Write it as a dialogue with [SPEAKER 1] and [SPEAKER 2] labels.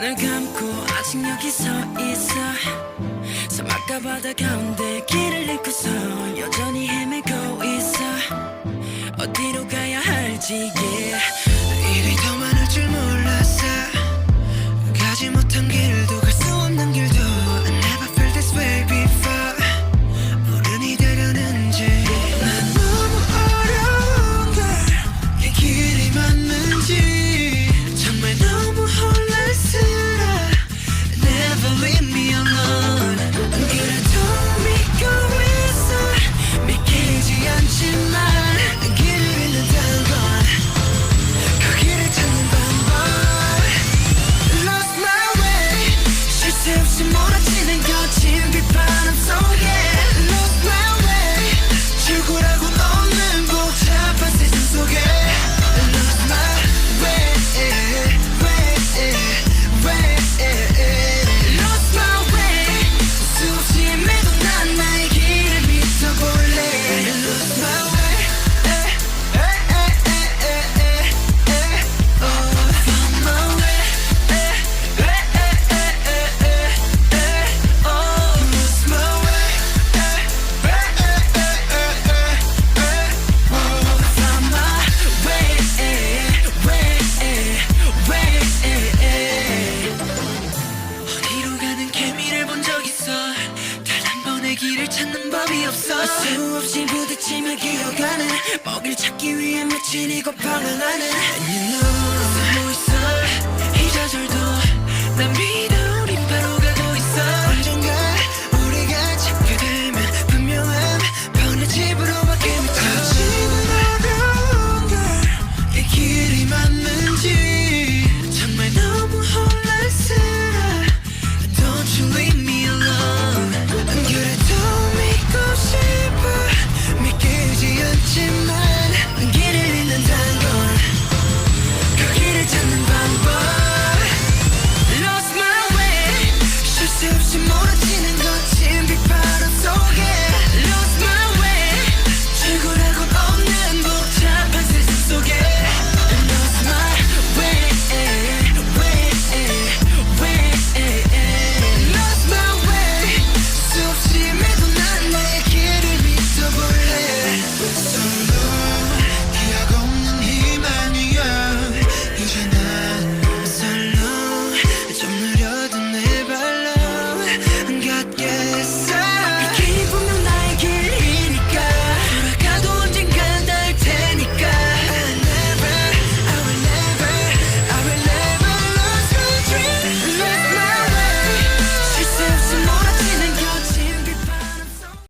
[SPEAKER 1] 눈을 감고 아직 여기 서 있어. 사막과 바다 가운데 길을 잃고서 여전히 헤매고 있어. 어디로 가야 할지 일이 더 많을 줄 몰랐어. 가지 못한 길도 갈 수 없는 길도 I never felt this way before. 어른이 되려는지 난 너무 어려운 걸 이 길이 맞는지 정말 너무 혼란스러워. Never leave me alone. 그래도 믿고 있어. 믿기지 않지만 길을 잃는다는 건 그 길을 찾는 방법. Lost my way. 쉴 새 없이 몰아치는 거친 비바람 속에 Lost my way. 출구라고 없는 복잡한 세상 속에 Lost my way. Lost my way. 수없이 헤매도 난 나의 길을 믿어볼래. Lost my way. Found my way. Lost my way. Found my way. 어디로 가는 개미를 본 적 있어. 단 한 번의 길을 찾는 법이 없어. 수없이 부딪히며 기어가는 먹이를 찾기 위해 며칠 이곳 방황하는 And you know 숨어있어 이 좌절도 난